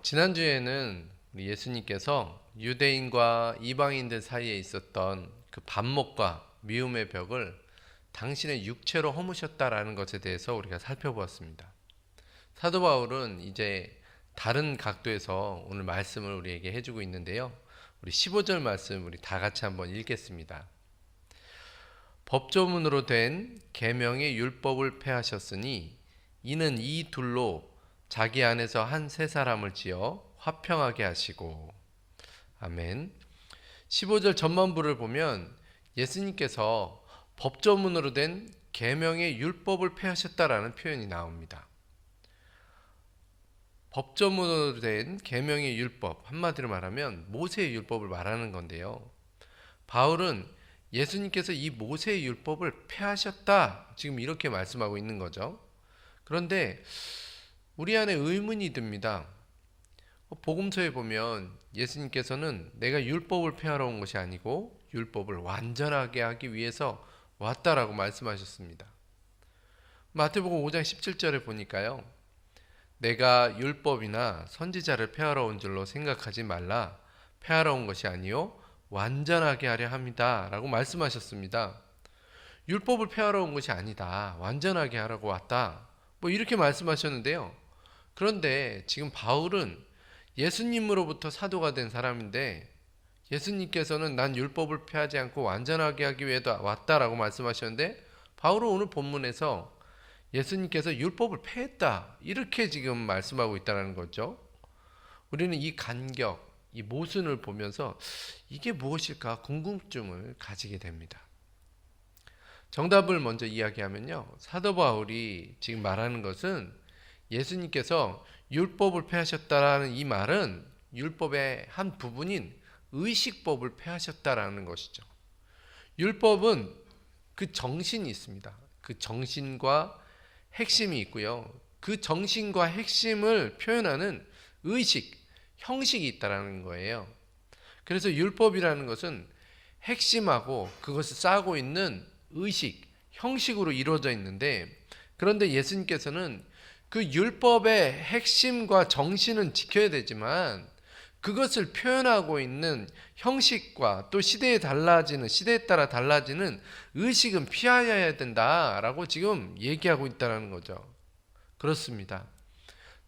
지난주에는 우리 예수님께서 유대인과 이방인들 사이에 있었던 그 반목과 미움의 벽을 당신의 육체로 허무셨다라는 것에 대해서 우리가 살펴보았습니다. 사도 바울은 이제 다른 각도에서 오늘 말씀을 우리에게 해주고 있는데요. 우리 15절 말씀 우리 다 같이 한번 읽겠습니다. 법조문으로 된 계명의 율법을 폐하셨으니 이는 이 둘로 자기 안에서 한 세 사람을 지어 화평하게 하시고. 아멘. 15절 전반부를 보면 예수님께서 법조문으로 된 계명의 율법을 폐하셨다라는 표현이 나옵니다. 법조문으로 된 계명의 율법, 한마디로 말하면 모세의 율법을 말하는 건데요. 바울은 예수님께서 이 모세의 율법을 폐하셨다, 지금 이렇게 말씀하고 있는 거죠. 그런데 우리 안에 의문이 듭니다. 복음서에 보면 예수님께서는 내가 율법을 폐하러 온 것이 아니고 율법을 완전하게 하기 위해서 왔다라고 말씀하셨습니다. 마태복음 5장 17절에 보니까요, 내가 율법이나 선지자를 폐하러 온 줄로 생각하지 말라. 폐하러 온 것이 아니요 완전하게 하려 합니다 라고 말씀하셨습니다. 율법을 폐하러 온 것이 아니다, 완전하게 하라고 왔다, 이렇게 말씀하셨는데요. 그런데 지금 바울은 예수님으로부터 사도가 된 사람인데 예수님께서는 난 율법을 폐하지 않고 완전하게 하기 위해 왔다라고 말씀하셨는데, 바울은 오늘 본문에서 예수님께서 율법을 폐했다, 이렇게 지금 말씀하고 있다는 거죠. 우리는 이 간격, 이 모순을 보면서 이게 무엇일까 궁금증을 가지게 됩니다. 정답을 먼저 이야기하면요, 사도 바울이 지금 말하는 것은 예수님께서 율법을 폐하셨다라는 이 말은 율법의 한 부분인 의식법을 폐하셨다라는 것이죠. 율법은 그 정신이 있습니다. 그 정신과 핵심이 있고요. 그 정신과 핵심을 표현하는 의식, 형식이 있다라는 거예요. 그래서 율법이라는 것은 핵심하고 그것을 쌓고 있는 의식, 형식으로 이루어져 있는데, 그런데 예수님께서는 그 율법의 핵심과 정신은 지켜야 되지만 그것을 표현하고 있는 형식과 또 시대에 따라 달라지는 의식은 피하여야 된다라고 지금 얘기하고 있다는 거죠. 그렇습니다.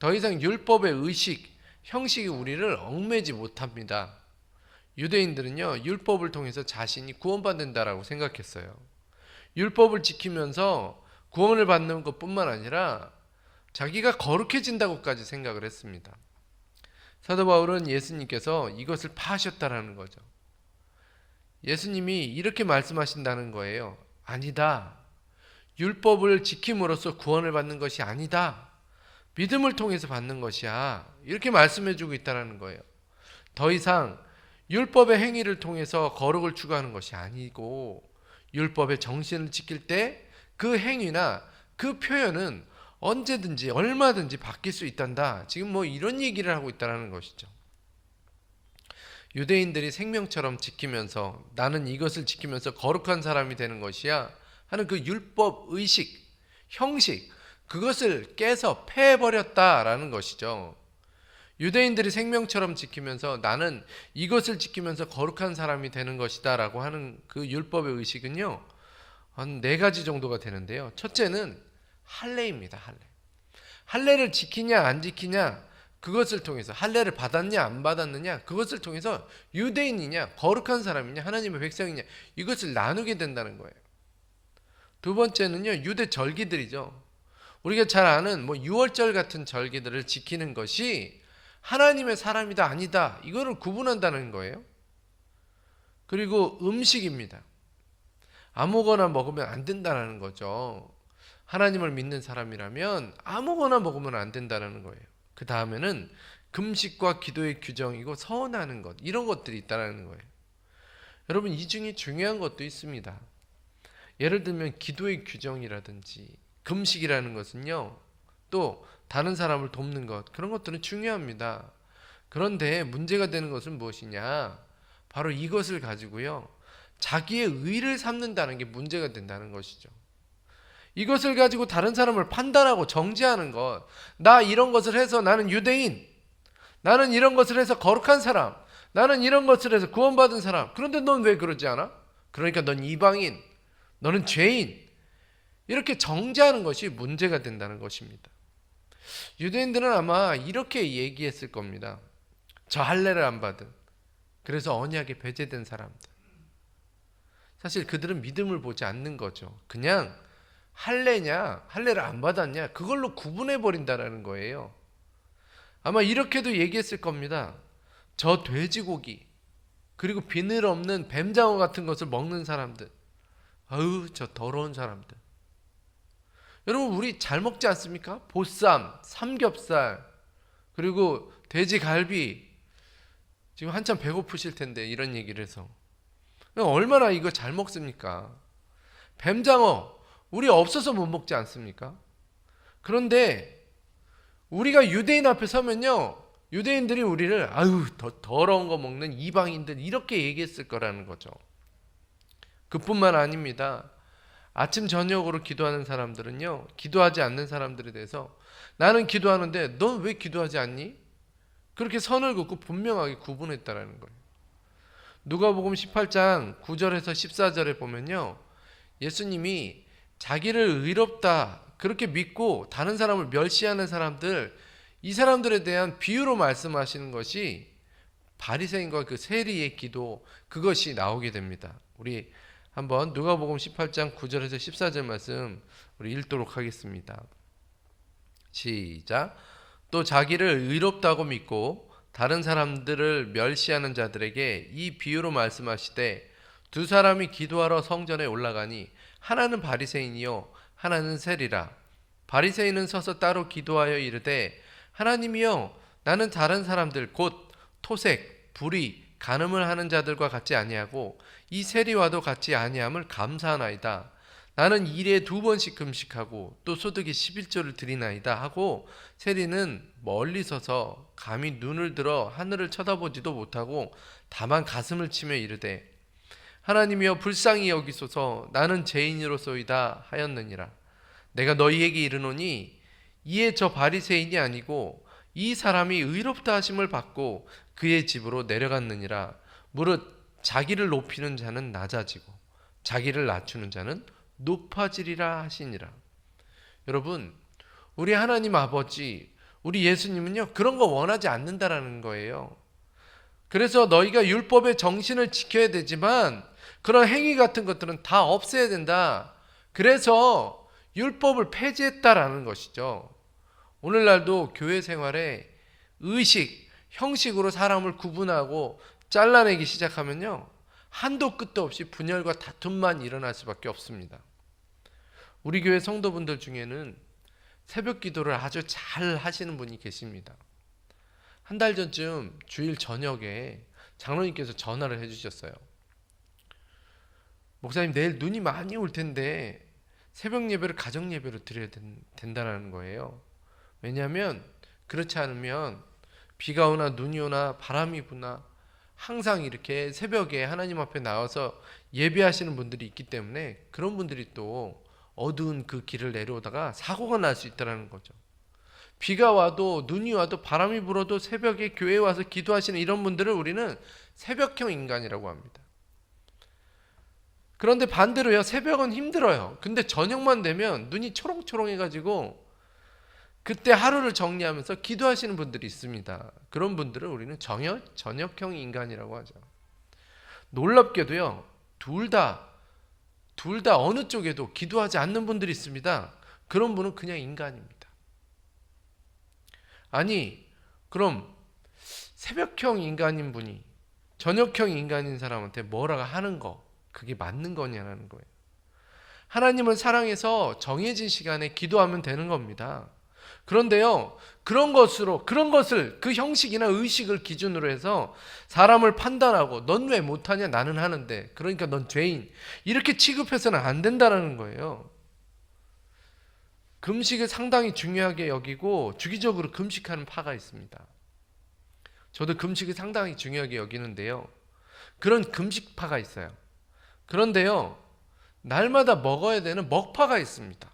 더 이상 율법의 의식, 형식이 우리를 얽매지 못합니다. 유대인들은요, 율법을 통해서 자신이 구원받는다라고 생각했어요. 율법을 지키면서 구원을 받는 것뿐만 아니라 자기가 거룩해진다고까지 생각을 했습니다. 사도 바울은 예수님께서 이것을 파하셨다라는 거죠. 예수님이 이렇게 말씀하신다는 거예요. 아니다. 율법을 지킴으로써 구원을 받는 것이 아니다. 믿음을 통해서 받는 것이야. 이렇게 말씀해주고 있다는 거예요. 더 이상 율법의 행위를 통해서 거룩을 추구하는 것이 아니고 율법의 정신을 지킬 때 그 행위나 그 표현은 언제든지 얼마든지 바뀔 수 있단다. 지금 이런 얘기를 하고 있다는 것이죠. 유대인들이 생명처럼 지키면서 나는 이것을 지키면서 거룩한 사람이 되는 것이야 하는 그 율법 의식, 형식, 그것을 깨서 폐해버렸다라는 것이죠. 유대인들이 생명처럼 지키면서 나는 이것을 지키면서 거룩한 사람이 되는 것이다 라고 하는 그 율법의 의식은요, 한 4가지 정도가 되는데요. 첫째는 할례입니다. 할례를 지키냐 안 지키냐, 그것을 통해서 할례를 받았냐 안 받았느냐, 그것을 통해서 유대인이냐 거룩한 사람이냐 하나님의 백성이냐, 이것을 나누게 된다는 거예요. 두 번째는요, 유대 절기들이죠. 우리가 잘 아는 유월절 같은 절기들을 지키는 것이 하나님의 사람이다 아니다, 이거를 구분한다는 거예요. 그리고 음식입니다. 아무거나 먹으면 안 된다는 거죠. 하나님을 믿는 사람이라면 아무거나 먹으면 안 된다는 거예요. 그 다음에는 금식과 기도의 규정이고 서원하는 것, 이런 것들이 있다는 거예요. 여러분, 이 중에 중요한 것도 있습니다. 예를 들면 기도의 규정이라든지 금식이라는 것은요, 또 다른 사람을 돕는 것, 그런 것들은 중요합니다. 그런데 문제가 되는 것은 무엇이냐, 바로 이것을 가지고요, 자기의 의를 삼는다는 게 문제가 된다는 것이죠. 이것을 가지고 다른 사람을 판단하고 정죄하는 것, 나 이런 것을 해서 나는 유대인, 나는 이런 것을 해서 거룩한 사람, 나는 이런 것을 해서 구원받은 사람. 그런데 넌 왜 그러지 않아? 그러니까 넌 이방인, 너는 죄인. 이렇게 정죄하는 것이 문제가 된다는 것입니다. 유대인들은 아마 이렇게 얘기했을 겁니다. 저 할례를 안 받은, 그래서 언약에 배제된 사람들. 사실 그들은 믿음을 보지 않는 거죠. 그냥 할례냐, 할례를 안 받았냐, 그걸로 구분해 버린다라는 거예요. 아마 이렇게도 얘기했을 겁니다. 저 돼지고기, 그리고 비늘 없는 뱀장어 같은 것을 먹는 사람들, 아유, 저 더러운 사람들. 여러분, 우리 잘 먹지 않습니까? 보쌈, 삼겹살, 그리고 돼지갈비. 지금 한참 배고프실 텐데 이런 얘기를 해서 얼마나 이거 잘 먹습니까? 뱀장어, 우리 없어서 못 먹지 않습니까? 그런데 우리가 유대인 앞에 서면요, 유대인들이 우리를 아유, 더러운 거 먹는 이방인들, 이렇게 얘기했을 거라는 거죠. 그뿐만 아닙니다. 아침 저녁으로 기도하는 사람들은요, 기도하지 않는 사람들에 대해서 나는 기도하는데 넌 왜 기도하지 않니? 그렇게 선을 긋고 분명하게 구분했다라는 거예요. 누가복음 18장 9절에서 14절에 보면요, 예수님이 자기를 의롭다 그렇게 믿고 다른 사람을 멸시하는 사람들, 이 사람들에 대한 비유로 말씀하시는 것이 바리새인과 그 세리의 기도, 그것이 나오게 됩니다. 우리 한번 누가복음 18장 9절에서 14절 말씀 우리 읽도록 하겠습니다. 시작. 또 자기를 의롭다고 믿고 다른 사람들을 멸시하는 자들에게 이 비유로 말씀하시되, 두 사람이 기도하러 성전에 올라가니 하나는 바리새인이요 하나는 세리라. 바리새인은 서서 따로 기도하여 이르되, 하나님이여, 나는 다른 사람들 곧 토색, 불의, 간음을 하는 자들과 같지 아니하고 이 세리와도 같지 아니함을 감사하나이다. 나는 일에 2번씩 금식하고 또 소득의 11조를 드리나이다 하고, 세리는 멀리 서서 감히 눈을 들어 하늘을 쳐다보지도 못하고 다만 가슴을 치며 이르되, 하나님이여 불쌍히 여기소서, 나는 죄인으로소이다 하였느니라. 내가 너희에게 이르노니 이에 저 바리새인이 아니고 이 사람이 의롭다 하심을 받고 그의 집으로 내려갔느니라. 무릇 자기를 높이는 자는 낮아지고 자기를 낮추는 자는 높아지리라 하시니라. 여러분, 우리 하나님 아버지, 우리 예수님은요, 그런 거 원하지 않는다라는 거예요. 그래서 너희가 율법의 정신을 지켜야 되지만 그런 행위 같은 것들은 다 없애야 된다. 그래서 율법을 폐지했다라는 것이죠. 오늘날도 교회 생활에 의식, 형식으로 사람을 구분하고 잘라내기 시작하면요, 한도 끝도 없이 분열과 다툼만 일어날 수밖에 없습니다. 우리 교회 성도분들 중에는 새벽 기도를 아주 잘 하시는 분이 계십니다. 한 달 전쯤 주일 저녁에 장로님께서 전화를 해주셨어요. 목사님, 내일 눈이 많이 올 텐데 새벽 예배를 가정 예배로 드려야 된다는 거예요. 왜냐하면 그렇지 않으면 비가 오나 눈이 오나 바람이 부나 항상 이렇게 새벽에 하나님 앞에 나와서 예배하시는 분들이 있기 때문에 그런 분들이 또 어두운 그 길을 내려오다가 사고가 날 수 있다는 거죠. 비가 와도 눈이 와도 바람이 불어도 새벽에 교회에 와서 기도하시는 이런 분들을 우리는 새벽형 인간이라고 합니다. 그런데 반대로요, 새벽은 힘들어요. 근데 저녁만 되면 눈이 초롱초롱해가지고 그때 하루를 정리하면서 기도하시는 분들이 있습니다. 그런 분들을 우리는 저녁형 인간이라고 하죠. 놀랍게도요, 둘 다 어느 쪽에도 기도하지 않는 분들이 있습니다. 그런 분은 그냥 인간입니다. 아니, 그럼 새벽형 인간인 분이 저녁형 인간인 사람한테 뭐라고 하는 거, 그게 맞는 거냐는 거예요. 하나님을 사랑해서 정해진 시간에 기도하면 되는 겁니다. 그런데요, 그런 것을 그 형식이나 의식을 기준으로 해서 사람을 판단하고 넌 왜 못하냐, 나는 하는데, 그러니까 넌 죄인, 이렇게 취급해서는 안 된다는 거예요. 금식을 상당히 중요하게 여기고 주기적으로 금식하는 파가 있습니다. 저도 금식을 상당히 중요하게 여기는데요, 그런 금식파가 있어요. 그런데요, 날마다 먹어야 되는 먹파가 있습니다.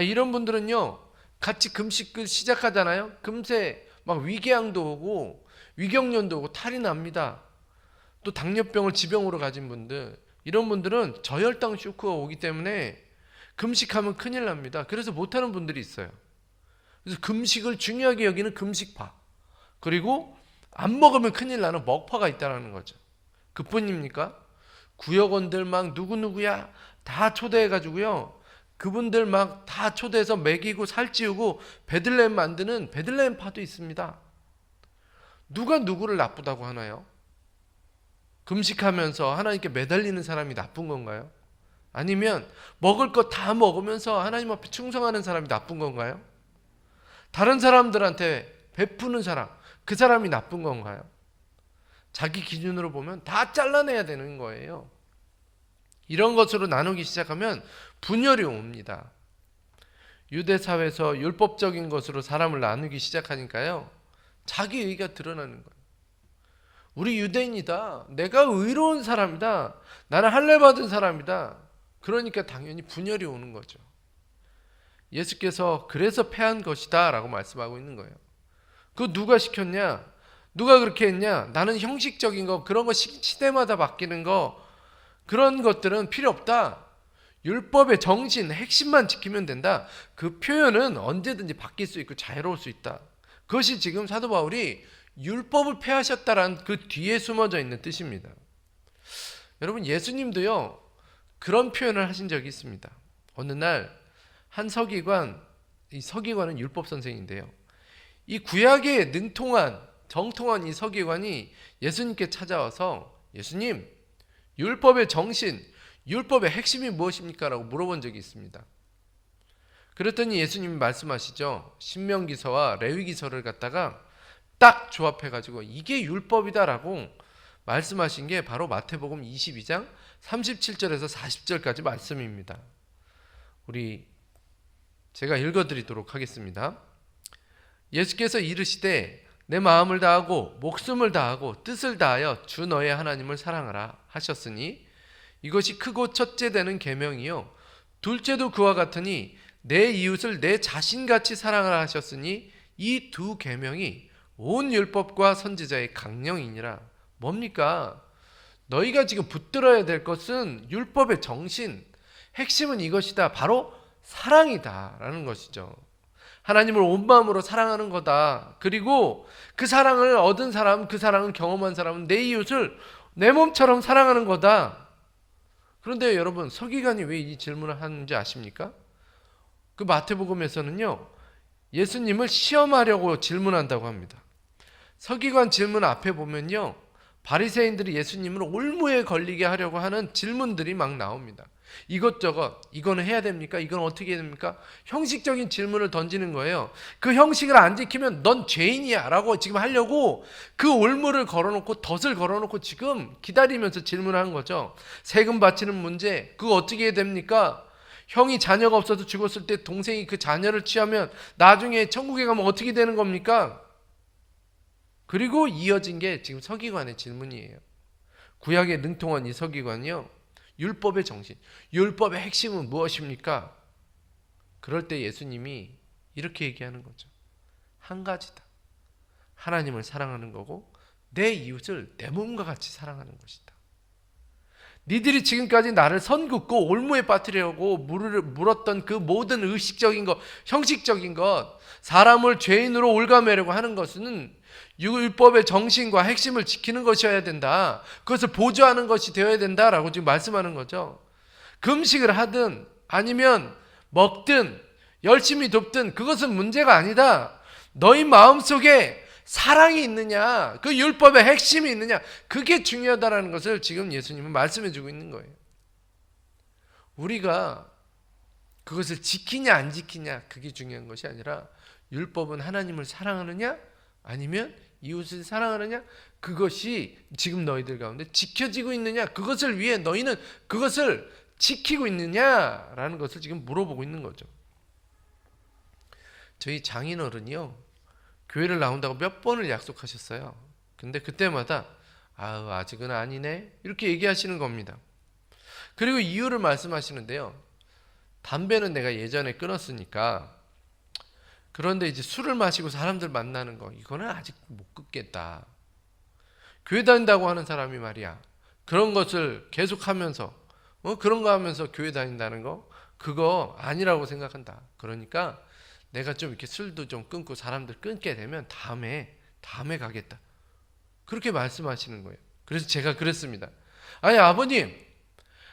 이런 분들은요, 같이 금식을 시작하잖아요. 금세 막 위궤양도 오고 위경련도 오고 탈이 납니다. 또 당뇨병을 지병으로 가진 분들, 이런 분들은 저혈당 쇼크가 오기 때문에 금식하면 큰일 납니다. 그래서 못하는 분들이 있어요. 그래서 금식을 중요하게 여기는 금식파, 그리고 안 먹으면 큰일 나는 먹파가 있다는 거죠. 그뿐입니까? 구역원들 막 누구누구야 다 초대해가지고요, 그분들 막 다 초대해서 먹이고 살찌우고 베들레헴 만드는 베들레헴 파도 있습니다. 누가 누구를 나쁘다고 하나요? 금식하면서 하나님께 매달리는 사람이 나쁜 건가요? 아니면 먹을 것 다 먹으면서 하나님 앞에 충성하는 사람이 나쁜 건가요? 다른 사람들한테 베푸는 사람, 그 사람이 나쁜 건가요? 자기 기준으로 보면 다 잘라내야 되는 거예요. 이런 것으로 나누기 시작하면 분열이 옵니다. 유대 사회에서 율법적인 것으로 사람을 나누기 시작하니까요, 자기 의가 드러나는 거예요. 우리 유대인이다, 내가 의로운 사람이다, 나는 할례 받은 사람이다. 그러니까 당연히 분열이 오는 거죠. 예수께서 그래서 패한 것이다 라고 말씀하고 있는 거예요. 그거 누가 시켰냐? 누가 그렇게 했냐? 나는 형식적인 거, 그런 거 시대마다 바뀌는 거, 그런 것들은 필요 없다. 율법의 정신, 핵심만 지키면 된다. 그 표현은 언제든지 바뀔 수 있고 자유로울 수 있다. 그것이 지금 사도 바울이 율법을 폐하셨다라는 그 뒤에 숨어져 있는 뜻입니다. 여러분, 예수님도요 그런 표현을 하신 적이 있습니다. 어느 날 한 서기관, 이 서기관은 율법 선생인데요, 이 구약에 능통한 정통한 이 서기관이 예수님께 찾아와서 예수님, 율법의 정신, 율법의 핵심이 무엇입니까? 라고 물어본 적이 있습니다. 그랬더니 예수님이 말씀하시죠. 신명기서와 레위기서를 갖다가 딱 조합해가지고 이게 율법이다라고 말씀하신 게 바로 마태복음 22장 37절에서 40절까지 말씀입니다. 제가 읽어드리도록 하겠습니다. 예수께서 이르시되 내 마음을 다하고 목숨을 다하고 뜻을 다하여 주 너의 하나님을 사랑하라 하셨으니 이것이 크고 첫째 되는 계명이요 둘째도 그와 같으니 내 이웃을 내 자신같이 사랑하라 하셨으니 이 두 계명이 온 율법과 선지자의 강령이니라. 뭡니까? 너희가 지금 붙들어야 될 것은 율법의 정신, 핵심은 이것이다. 바로 사랑이다 라는 것이죠. 하나님을 온 마음으로 사랑하는 거다. 그리고 그 사랑을 얻은 사람, 그 사랑을 경험한 사람은 내 이웃을 내 몸처럼 사랑하는 거다. 그런데 여러분, 서기관이 왜 이 질문을 하는지 아십니까? 그 마태복음에서는요, 예수님을 시험하려고 질문한다고 합니다. 서기관 질문 앞에 보면요, 바리새인들이 예수님을 올무에 걸리게 하려고 하는 질문들이 막 나옵니다. 이것저것, 이거는 해야 됩니까? 이건 어떻게 해야 됩니까? 형식적인 질문을 던지는 거예요. 그 형식을 안 지키면 넌 죄인이야 라고 지금 하려고 그 올무를 걸어놓고 덫을 걸어놓고 지금 기다리면서 질문하는 거죠. 세금 바치는 문제, 그거 어떻게 해야 됩니까? 형이 자녀가 없어서 죽었을 때 동생이 그 자녀를 취하면 나중에 천국에 가면 어떻게 되는 겁니까? 그리고 이어진 게 지금 서기관의 질문이에요. 구약에 능통한 이 서기관이요, 율법의 정신, 율법의 핵심은 무엇입니까? 그럴 때 예수님이 이렇게 얘기하는 거죠. 한 가지다. 하나님을 사랑하는 거고 내 이웃을 내 몸과 같이 사랑하는 것이다. 니들이 지금까지 나를 선긋고 올무에 빠뜨리려고 물었던 그 모든 의식적인 것, 형식적인 것, 사람을 죄인으로 올가매려고 하는 것은 율법의 정신과 핵심을 지키는 것이어야 된다. 그것을 보조하는 것이 되어야 된다라고 지금 말씀하는 거죠. 금식을 하든 아니면 먹든 열심히 돕든 그것은 문제가 아니다. 너희 마음속에 사랑이 있느냐, 그 율법의 핵심이 있느냐, 그게 중요하다라는 것을 지금 예수님은 말씀해 주고 있는 거예요. 우리가 그것을 지키냐 안 지키냐, 그게 중요한 것이 아니라 율법은 하나님을 사랑하느냐 아니면 이웃을 사랑하느냐, 그것이 지금 너희들 가운데 지켜지고 있느냐, 그것을 위해 너희는 그것을 지키고 있느냐라는 것을 지금 물어보고 있는 거죠. 저희 장인어른이요, 교회를 나온다고 몇 번을 약속하셨어요. 근데 그때마다 아직은 아니네 이렇게 얘기하시는 겁니다. 그리고 이유를 말씀하시는데요, 담배는 내가 예전에 끊었으니까 그런데 이제 술을 마시고 사람들 만나는 거, 이거는 아직 못 끊겠다. 교회 다닌다고 하는 사람이 말이야, 그런 것을 계속하면서 그런 거 하면서 교회 다닌다는 거, 그거 아니라고 생각한다. 그러니까 내가 좀 이렇게 술도 좀 끊고 사람들 끊게 되면 다음에 가겠다. 그렇게 말씀하시는 거예요. 그래서 제가 그랬습니다. 아니 아버님,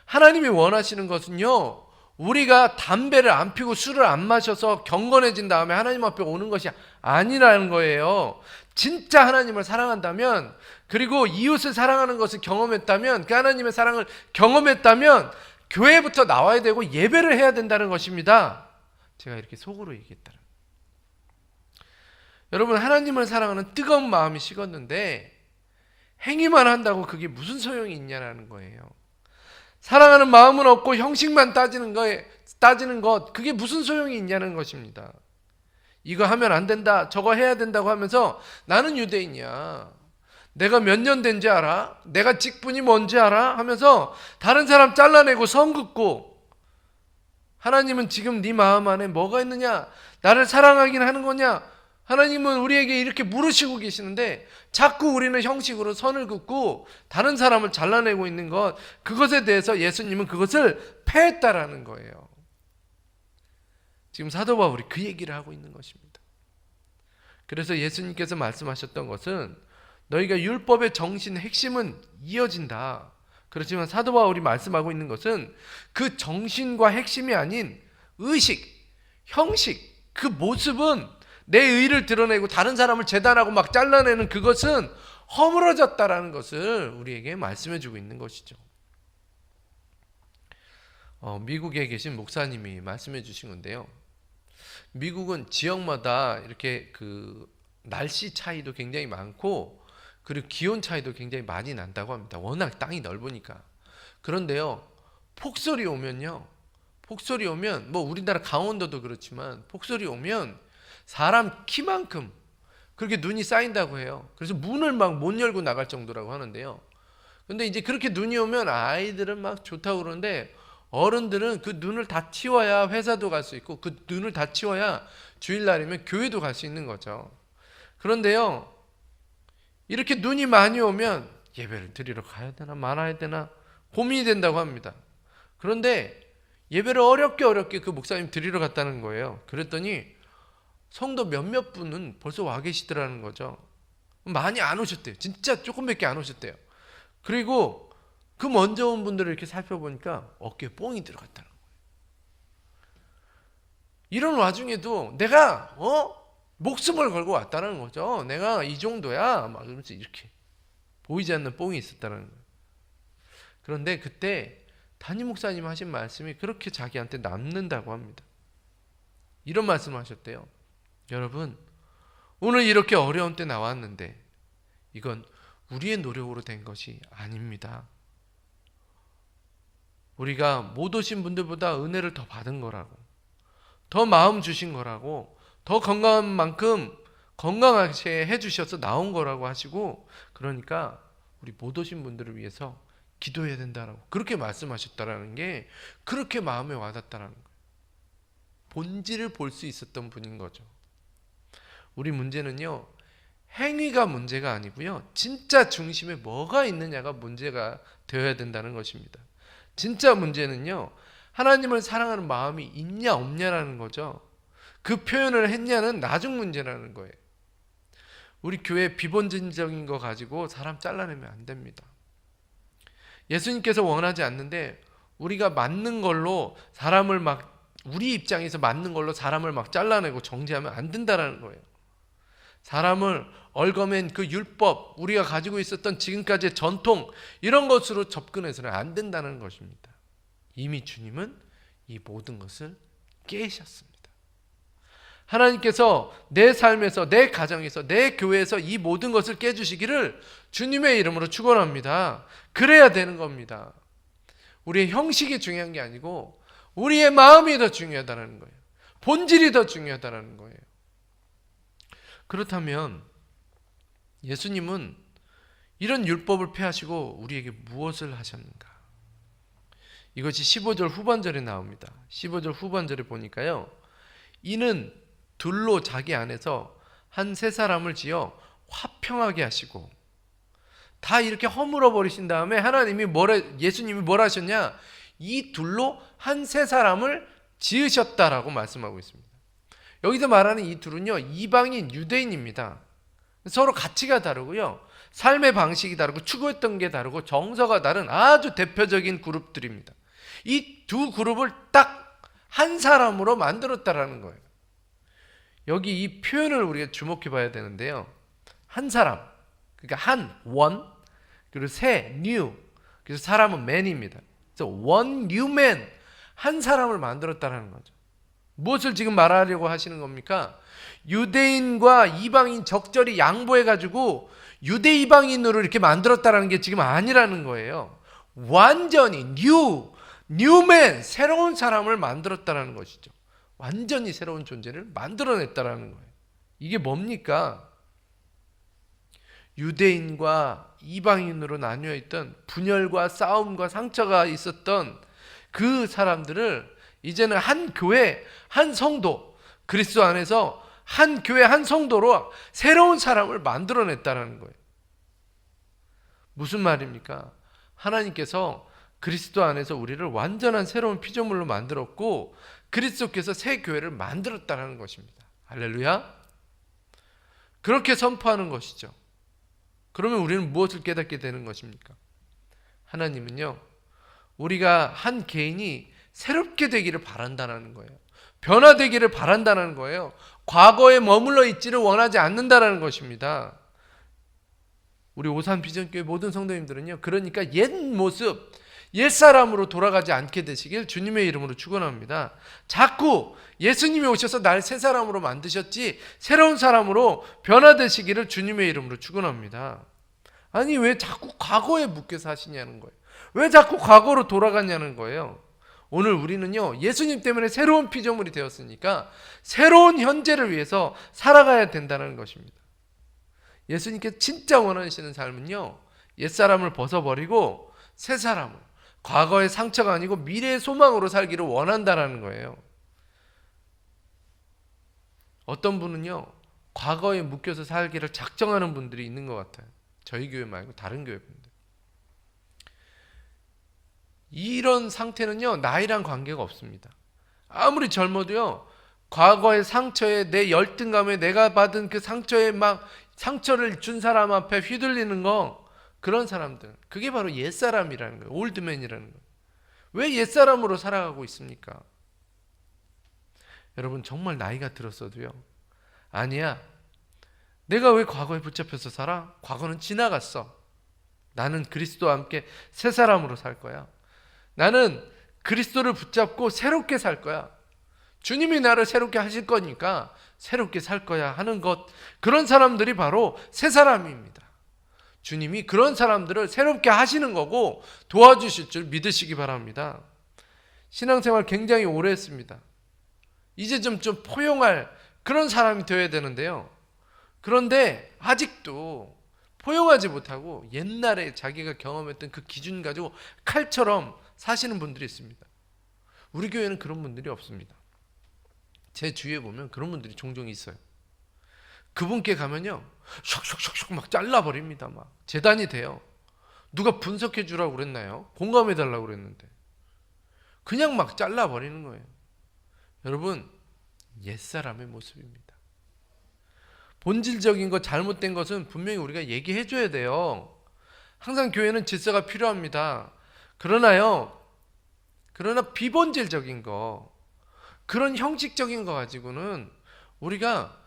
하나님이 원하시는 것은요, 우리가 담배를 안 피고 술을 안 마셔서 경건해진 다음에 하나님 앞에 오는 것이 아니라는 거예요. 진짜 하나님을 사랑한다면, 그리고 이웃을 사랑하는 것을 경험했다면, 그 하나님의 사랑을 경험했다면 교회부터 나와야 되고 예배를 해야 된다는 것입니다. 제가 이렇게 속으로 얘기했다. 여러분, 하나님을 사랑하는 뜨거운 마음이 식었는데 행위만 한다고 그게 무슨 소용이 있냐라는 거예요. 사랑하는 마음은 없고 형식만 따지는 것, 그게 무슨 소용이 있냐는 것입니다. 이거 하면 안 된다, 저거 해야 된다고 하면서 나는 유대인이야, 내가 몇 년 된지 알아? 내가 직분이 뭔지 알아? 하면서 다른 사람 잘라내고 선 긋고, 하나님은 지금 네 마음 안에 뭐가 있느냐? 나를 사랑하긴 하는 거냐? 하나님은 우리에게 이렇게 물으시고 계시는데 자꾸 우리는 형식으로 선을 긋고 다른 사람을 잘라내고 있는 것, 그것에 대해서 예수님은 그것을 패했다라는 거예요. 지금 사도 바울이 그 얘기를 하고 있는 것입니다. 그래서 예수님께서 말씀하셨던 것은, 너희가 율법의 정신 핵심은 이어진다. 그렇지만 사도 바울이 말씀하고 있는 것은 그 정신과 핵심이 아닌 의식, 형식, 그 모습은 내 의를 드러내고 다른 사람을 재단하고 막 잘라내는 그것은 허물어졌다라는 것을 우리에게 말씀해 주고 있는 것이죠. 미국에 계신 목사님이 말씀해 주신 건데요, 미국은 지역마다 이렇게 그 날씨 차이도 굉장히 많고, 그리고 기온 차이도 굉장히 많이 난다고 합니다. 워낙 땅이 넓으니까. 그런데요, 폭설이 오면 뭐 우리나라 강원도도 그렇지만 폭설이 오면 사람 키만큼 그렇게 눈이 쌓인다고 해요. 그래서 문을 막 못 열고 나갈 정도라고 하는데요. 근데 이제 그렇게 눈이 오면 아이들은 막 좋다고 그러는데, 어른들은 그 눈을 다 치워야 회사도 갈 수 있고, 그 눈을 다 치워야 주일날이면 교회도 갈 수 있는 거죠. 그런데요, 이렇게 눈이 많이 오면 예배를 드리러 가야 되나 말아야 되나 고민이 된다고 합니다. 그런데 예배를 어렵게 그 목사님 드리러 갔다는 거예요. 그랬더니 성도 몇몇 분은 벌써 와 계시더라는 거죠. 많이 안 오셨대요. 진짜 조금밖에 안 오셨대요. 그리고 그 먼저 온 분들을 이렇게 살펴보니까 어깨에 뽕이 들어갔다는 거예요. 이런 와중에도 내가 목숨을 걸고 왔다는 거죠. 내가 이 정도야 막 이러면서 이렇게 보이지 않는 뽕이 있었다는 거예요. 그런데 그때 담임 목사님 하신 말씀이 그렇게 자기한테 남는다고 합니다. 이런 말씀을 하셨대요. 여러분, 오늘 이렇게 어려운 때 나왔는데 이건 우리의 노력으로 된 것이 아닙니다. 우리가 못 오신 분들보다 은혜를 더 받은 거라고, 더 마음 주신 거라고, 더 건강한 만큼 건강하게 해주셔서 나온 거라고 하시고, 그러니까 우리 못 오신 분들을 위해서 기도해야 된다라고 그렇게 말씀하셨다라는 게 그렇게 마음에 와닿다라는 거예요. 본질을 볼 수 있었던 분인 거죠. 우리 문제는요, 행위가 문제가 아니고요, 진짜 중심에 뭐가 있느냐가 문제가 되어야 된다는 것입니다. 진짜 문제는요, 하나님을 사랑하는 마음이 있냐 없냐라는 거죠. 그 표현을 했냐는 나중 문제라는 거예요. 우리 교회 비본질적인 거 가지고 사람 잘라내면 안 됩니다. 예수님께서 원하지 않는데 우리가 맞는 걸로 사람을 막, 우리 입장에서 맞는 걸로 사람을 막 잘라내고 정죄하면 안 된다라는 거예요. 사람을 얽어맨 그 율법, 우리가 가지고 있었던 지금까지의 전통, 이런 것으로 접근해서는 안 된다는 것입니다. 이미 주님은 이 모든 것을 깨셨습니다. 하나님께서 내 삶에서, 내 가정에서, 내 교회에서 이 모든 것을 깨주시기를 주님의 이름으로 축원합니다. 그래야 되는 겁니다. 우리의 형식이 중요한 게 아니고 우리의 마음이 더 중요하다는 거예요. 본질이 더 중요하다는 거예요. 그렇다면 예수님은 이런 율법을 폐하시고 우리에게 무엇을 하셨는가? 이것이 15절 후반절에 나옵니다. 15절 후반절에 보니까요, 이는 둘로 자기 안에서 한 세 사람을 지어 화평하게 하시고, 다 이렇게 허물어 버리신 다음에 예수님이 뭐라 하셨냐? 이 둘로 한 세 사람을 지으셨다라고 말씀하고 있습니다. 여기서 말하는 이 둘은요, 이방인 유대인입니다. 서로 가치가 다르고요, 삶의 방식이 다르고 추구했던 게 다르고 정서가 다른 아주 대표적인 그룹들입니다. 이 두 그룹을 딱 한 사람으로 만들었다라는 거예요. 여기 이 표현을 우리가 주목해 봐야 되는데요. 한 사람, 그러니까 한, 원, 그리고 세, new. 그래서 사람은 man입니다. 그래서 one new man, 한 사람을 만들었다라는 거죠. 무엇을 지금 말하려고 하시는 겁니까? 유대인과 이방인 적절히 양보해 가지고 유대 이방인으로 이렇게 만들었다라는 게 지금 아니라는 거예요. 완전히 new man, 새로운 사람을 만들었다라는 것이죠. 완전히 새로운 존재를 만들어냈다라는 거예요. 이게 뭡니까? 유대인과 이방인으로 나뉘어 있던 분열과 싸움과 상처가 있었던 그 사람들을 이제는 한 교회, 한 성도, 그리스도 안에서 한 교회, 한 성도로 새로운 사람을 만들어냈다는 거예요. 무슨 말입니까? 하나님께서 그리스도 안에서 우리를 완전한 새로운 피조물로 만들었고 그리스도께서 새 교회를 만들었다는 것입니다. 할렐루야. 그렇게 선포하는 것이죠. 그러면 우리는 무엇을 깨닫게 되는 것입니까? 하나님은요, 우리가 한 개인이 새롭게 되기를 바란다는 거예요. 변화되기를 바란다는 거예요. 과거에 머물러 있지를 원하지 않는다는 것입니다. 우리 오산 비전교회 모든 성도님들은요, 그러니까 옛 모습, 옛 사람으로 돌아가지 않게 되시길 주님의 이름으로 축원합니다. 자꾸 예수님이 오셔서 날 새 사람으로 만드셨지 새로운 사람으로 변화되시기를 주님의 이름으로 축원합니다. 아니, 왜 자꾸 과거에 묶여 사시냐는 거예요. 왜 자꾸 과거로 돌아가냐는 거예요. 오늘 우리는요, 예수님 때문에 새로운 피조물이 되었으니까 새로운 현재를 위해서 살아가야 된다는 것입니다. 예수님께서 진짜 원하시는 삶은요, 옛사람을 벗어버리고 새 사람을, 과거의 상처가 아니고 미래의 소망으로 살기를 원한다는 거예요. 어떤 분은요, 과거에 묶여서 살기를 작정하는 분들이 있는 것 같아요. 저희 교회 말고 다른 교회 분들. 이런 상태는요, 나이랑 관계가 없습니다. 아무리 젊어도요, 과거의 상처에, 내 열등감에, 내가 받은 그 상처에 상처를 준 사람 앞에 휘둘리는 거, 그런 사람들, 그게 바로 옛사람이라는 거예요. 올드맨이라는 거예요. 왜 옛사람으로 살아가고 있습니까? 여러분, 정말 나이가 들었어도요, 아니야, 내가 왜 과거에 붙잡혀서 살아? 과거는 지나갔어. 나는 그리스도와 함께 새 사람으로 살 거야. 나는 그리스도를 붙잡고 새롭게 살 거야. 주님이 나를 새롭게 하실 거니까 새롭게 살 거야 하는 것, 그런 사람들이 바로 새 사람입니다. 주님이 그런 사람들을 새롭게 하시는 거고 도와주실 줄 믿으시기 바랍니다. 신앙생활 굉장히 오래 했습니다. 이제 좀 포용할 그런 사람이 되어야 되는데요. 그런데 아직도 포용하지 못하고 옛날에 자기가 경험했던 그 기준 가지고 칼처럼 사시는 분들이 있습니다. 우리 교회는 그런 분들이 없습니다. 제 주위에 보면 그런 분들이 종종 있어요. 그분께 가면요, 슉슉슉슉 막 잘라버립니다. 막 재단이 돼요. 누가 분석해 주라고 그랬나요? 공감해 달라고 그랬는데 그냥 막 잘라버리는 거예요. 여러분, 옛사람의 모습입니다. 본질적인 것, 잘못된 것은 분명히 우리가 얘기해 줘야 돼요. 항상 교회는 질서가 필요합니다. 그러나 비본질적인 거, 그런 형식적인 거 가지고는 우리가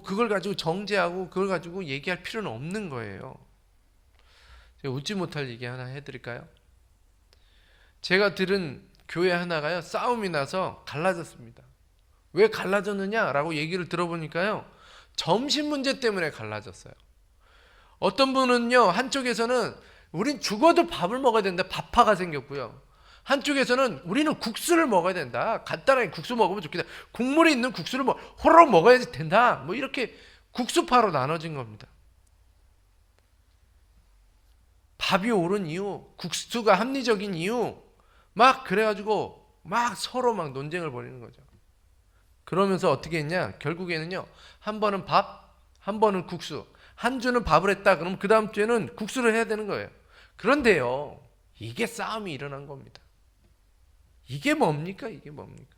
그걸 가지고 정죄하고 그걸 가지고 얘기할 필요는 없는 거예요. 제가 웃지 못할 얘기 하나 해드릴까요? 제가 들은 교회 하나가요, 싸움이 나서 갈라졌습니다. 왜 갈라졌느냐라고 얘기를 들어보니까요, 점심 문제 때문에 갈라졌어요. 어떤 분은요, 한쪽에서는 우린 죽어도 밥을 먹어야 된다, 밥파가 생겼고요. 한쪽에서는 우리는 국수를 먹어야 된다, 간단하게 국수 먹으면 좋겠다, 국물이 있는 국수를 호로록 먹어야 된다, 이렇게 국수파로 나눠진 겁니다. 밥이 오른 이유, 국수가 합리적인 이유, 그래가지고 서로 논쟁을 벌이는 거죠. 그러면서 어떻게 했냐? 결국에는요, 한 번은 밥, 한 번은 국수, 한 주는 밥을 했다. 그럼 그 다음 주에는 국수를 해야 되는 거예요. 그런데요, 이게 싸움이 일어난 겁니다. 이게 뭡니까? 이게 뭡니까?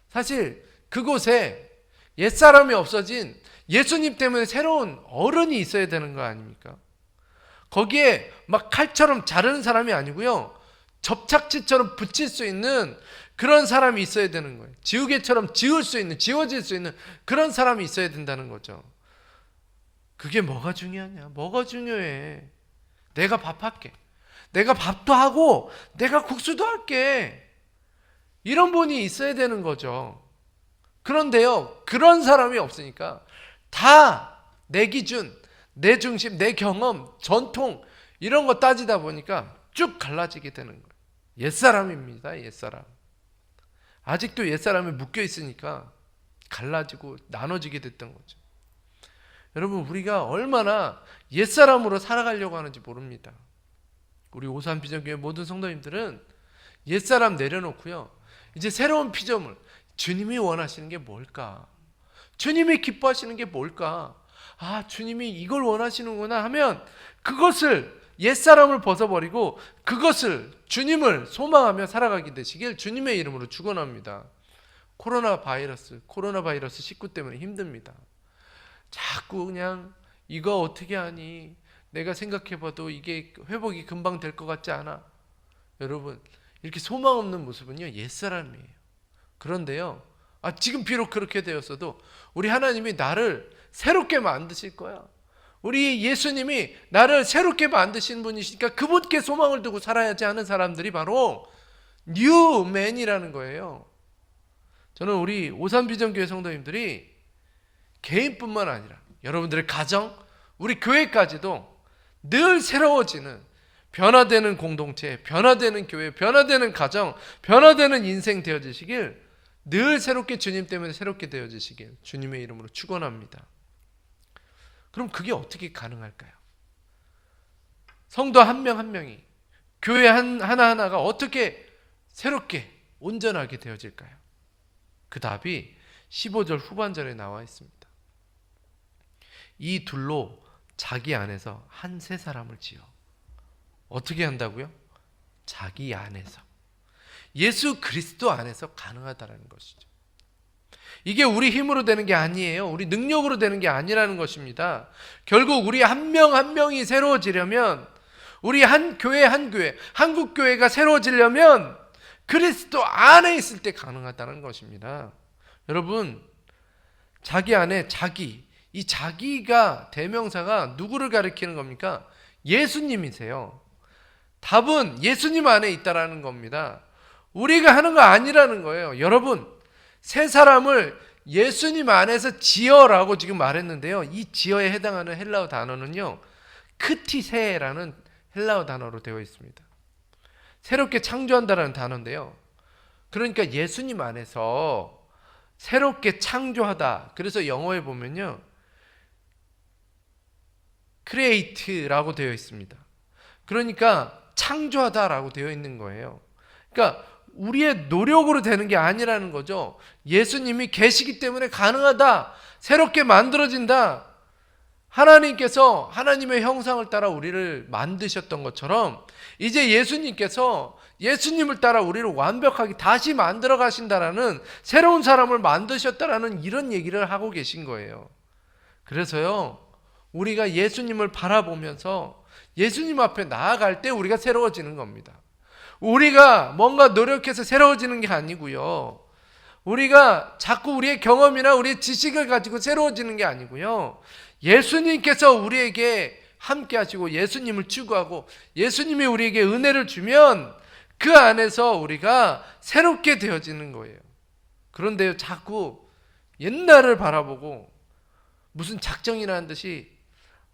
사실 그곳에 옛사람이 없어진 예수님 때문에 새로운 어른이 있어야 되는 거 아닙니까? 거기에 막 칼처럼 자르는 사람이 아니고요, 접착제처럼 붙일 수 있는 그런 사람이 있어야 되는 거예요. 지우개처럼 지워질 수 있는 그런 사람이 있어야 된다는 거죠. 그게 뭐가 중요하냐? 뭐가 중요해? 내가 밥할게. 내가 밥도 하고 내가 국수도 할게. 이런 분이 있어야 되는 거죠. 그런데요, 그런 사람이 없으니까 다 내 기준, 내 중심, 내 경험, 전통 이런 거 따지다 보니까 쭉 갈라지게 되는 거예요. 옛사람입니다. 옛사람. 아직도 옛사람에 묶여 있으니까 갈라지고 나눠지게 됐던 거죠. 여러분, 우리가 얼마나 옛사람으로 살아가려고 하는지 모릅니다. 우리 오산 비전교회 모든 성도님들은 옛사람 내려놓고요, 이제 새로운 피조물, 주님이 원하시는 게 뭘까? 주님이 기뻐하시는 게 뭘까? 아, 주님이 이걸 원하시는구나 하면 그것을, 옛사람을 벗어버리고 그것을, 주님을 소망하며 살아가게 되시길 주님의 이름으로 축원합니다. 코로나 바이러스 19 때문에 힘듭니다. 자꾸 그냥 이거 어떻게 하니? 내가 생각해봐도 이게 회복이 금방 될 것 같지 않아. 여러분, 이렇게 소망 없는 모습은요, 옛사람이에요. 그런데요, 지금 비록 그렇게 되었어도 우리 하나님이 나를 새롭게 만드실 거야. 우리 예수님이 나를 새롭게 만드신 분이시니까 그분께 소망을 두고 살아야지 하는 사람들이 바로 뉴맨이라는 거예요. 저는 우리 오산비전교회 성도님들이 개인뿐만 아니라 여러분들의 가정, 우리 교회까지도 늘 새로워지는, 변화되는 공동체, 변화되는 교회, 변화되는 가정, 변화되는 인생 되어지시길, 늘 새롭게 주님 때문에 새롭게 되어지시길 주님의 이름으로 축원합니다. 그럼 그게 어떻게 가능할까요? 성도 한 명 한 명이, 교회 하나하나가 어떻게 새롭게 온전하게 되어질까요? 그 답이 15절 후반절에 나와 있습니다. 이 둘로 자기 안에서 한 세 사람을 지어. 어떻게 한다고요? 자기 안에서. 예수 그리스도 안에서 가능하다는 것이죠. 이게 우리 힘으로 되는 게 아니에요. 우리 능력으로 되는 게 아니라는 것입니다. 결국 우리 한 명 한 명이 새로워지려면, 우리 한 교회, 한국교회가 새로워지려면 그리스도 안에 있을 때 가능하다는 것입니다. 여러분, 자기 안에 이 자기가 대명사가 누구를 가리키는 겁니까? 예수님이세요. 답은 예수님 안에 있다라는 겁니다. 우리가 하는 거 아니라는 거예요. 여러분, 새 사람을 예수님 안에서 지어라고 지금 말했는데요, 이 지어에 해당하는 헬라어 단어는요, 크티세라는 헬라어 단어로 되어 있습니다. 새롭게 창조한다라는 단어인데요, 그러니까 예수님 안에서 새롭게 창조하다. 그래서 영어에 보면요, create라고 되어 있습니다. 그러니까 창조하다라고 되어 있는 거예요. 그러니까 우리의 노력으로 되는 게 아니라는 거죠. 예수님이 계시기 때문에 가능하다. 새롭게 만들어진다. 하나님께서 하나님의 형상을 따라 우리를 만드셨던 것처럼 이제 예수님께서 예수님을 따라 우리를 완벽하게 다시 만들어 가신다라는, 새로운 사람을 만드셨다라는 이런 얘기를 하고 계신 거예요. 그래서요, 우리가 예수님을 바라보면서 예수님 앞에 나아갈 때 우리가 새로워지는 겁니다. 우리가 뭔가 노력해서 새로워지는 게 아니고요, 우리가 자꾸 우리의 경험이나 우리의 지식을 가지고 새로워지는 게 아니고요, 예수님께서 우리에게 함께 하시고 예수님을 추구하고 예수님이 우리에게 은혜를 주면 그 안에서 우리가 새롭게 되어지는 거예요. 그런데요, 자꾸 옛날을 바라보고 무슨 작정이라는 듯이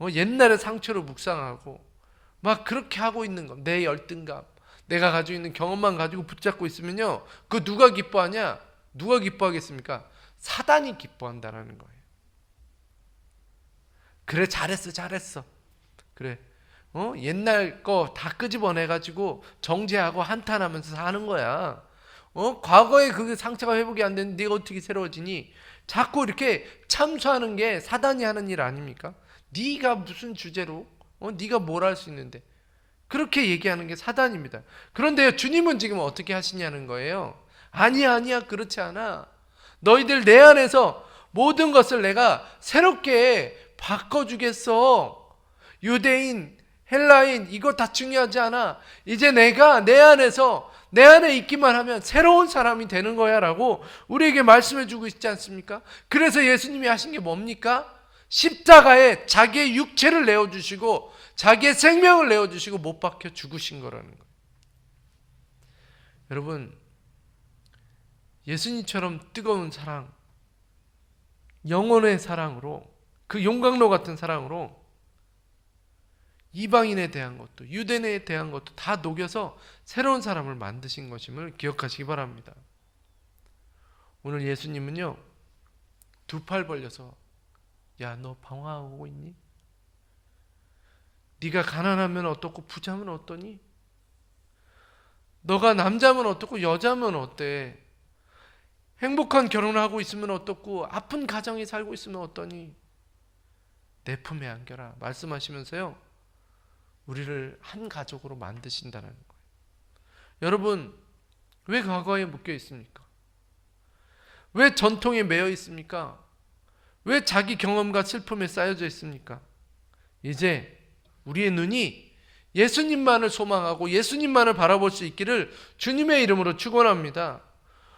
옛날의 상처를 묵상하고 막 그렇게 하고 있는 거, 내 열등감, 내가 가지고 있는 경험만 가지고 붙잡고 있으면요, 그거 누가 기뻐하냐? 누가 기뻐하겠습니까? 사단이 기뻐한다라는 거예요. 그래, 잘했어. 그래, 옛날 거 다 끄집어내가지고 정죄하고 한탄하면서 사는 거야. 과거에 그 상처가 회복이 안 됐는데 네가 어떻게 새로워지니? 자꾸 이렇게 참소하는 게 사단이 하는 일 아닙니까? 네가 무슨 주제로? 네가 뭘 할 수 있는데? 그렇게 얘기하는 게 사단입니다. 그런데 주님은 지금 어떻게 하시냐는 거예요. 아니야, 아니야, 그렇지 않아. 너희들 내 안에서 모든 것을 내가 새롭게 바꿔주겠어. 유대인, 헬라인, 이거 다 중요하지 않아. 이제 내가 내 안에서 내 안에 있기만 하면 새로운 사람이 되는 거야 라고 우리에게 말씀해 주고 있지 않습니까? 그래서 예수님이 하신 게 뭡니까? 십자가에 자기의 육체를 내어주시고 자기의 생명을 내어주시고 못 박혀 죽으신 거라는 거예요. 여러분, 예수님처럼 뜨거운 사랑, 영혼의 사랑으로, 그 용광로 같은 사랑으로 이방인에 대한 것도 유대인에 대한 것도 다 녹여서 새로운 사람을 만드신 것임을 기억하시기 바랍니다. 오늘 예수님은요, 두 팔 벌려서 야, 너 방황하고 있니? 네가 가난하면 어떻고 부자면 어떠니? 너가 남자면 어떻고 여자면 어때? 행복한 결혼을 하고 있으면 어떻고 아픈 가정이 살고 있으면 어떠니? 내 품에 안겨라 말씀하시면서요, 우리를 한 가족으로 만드신다는 거예요. 여러분, 왜 과거에 묶여 있습니까? 왜 전통에 매여 있습니까? 왜 자기 경험과 슬픔에 쌓여져 있습니까? 이제 우리의 눈이 예수님만을 소망하고 예수님만을 바라볼 수 있기를 주님의 이름으로 축원합니다.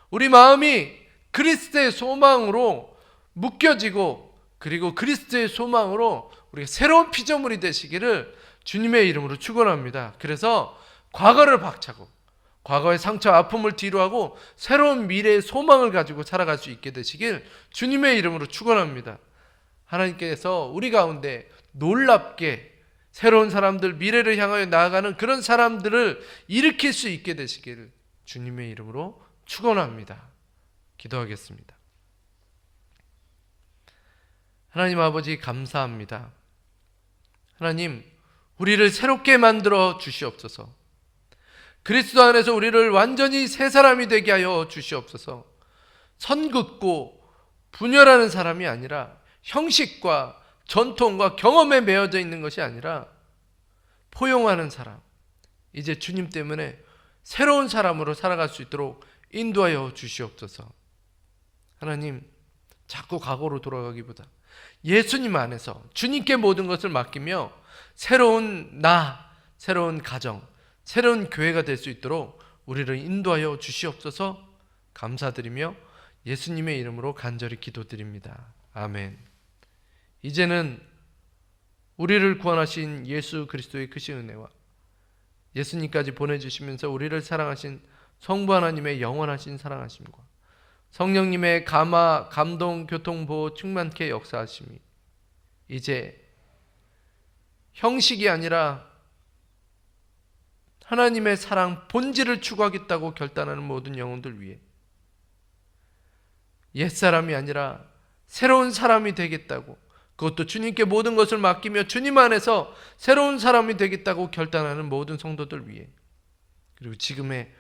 우리 마음이 그리스도의 소망으로 묶여지고 그리고 그리스도의 소망으로 우리가 새로운 피조물이 되시기를 주님의 이름으로 축원합니다. 그래서 과거를 박차고 과거의 상처 아픔을 뒤로하고 새로운 미래의 소망을 가지고 살아갈 수 있게 되시길 주님의 이름으로 축원합니다. 하나님께서 우리 가운데 놀랍게 새로운 사람들, 미래를 향하여 나아가는 그런 사람들을 일으킬 수 있게 되시기를 주님의 이름으로 축원합니다. 기도하겠습니다. 하나님 아버지, 감사합니다. 하나님, 우리를 새롭게 만들어 주시옵소서. 그리스도 안에서 우리를 완전히 새 사람이 되게 하여 주시옵소서. 선긋고 분열하는 사람이 아니라 형식과 전통과 경험에 매여져 있는 것이 아니라 포용하는 사람, 이제 주님 때문에 새로운 사람으로 살아갈 수 있도록 인도하여 주시옵소서. 하나님, 자꾸 과거로 돌아가기보다 예수님 안에서 주님께 모든 것을 맡기며 새로운 나, 새로운 가정, 새로운 교회가 될 수 있도록 우리를 인도하여 주시옵소서. 감사드리며 예수님의 이름으로 간절히 기도드립니다. 아멘. 이제는 우리를 구원하신 예수 그리스도의 크신 은혜와 예수님까지 보내주시면서 우리를 사랑하신 성부 하나님의 영원하신 사랑하심과 성령님의 감화, 감동, 교통, 보호 충만케 역사하심이 이제 형식이 아니라 하나님의 사랑 본질을 추구하겠다고 결단하는 모든 영혼들 위해 옛사람이 아니라 새로운 사람이 되겠다고, 그것도 주님께 모든 것을 맡기며 주님 안에서 새로운 사람이 되겠다고 결단하는 모든 성도들 위해, 그리고 지금의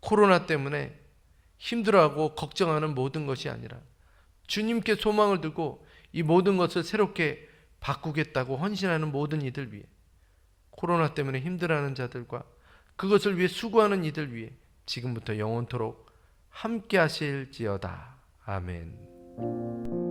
코로나 때문에 힘들어하고 걱정하는 모든 것이 아니라 주님께 소망을 두고 이 모든 것을 새롭게 바꾸겠다고 헌신하는 모든 이들 위해, 코로나 때문에 힘들어하는 자들과 그것을 위해 수고하는 이들 위해 지금부터 영원토록 함께 하실지어다. 아멘.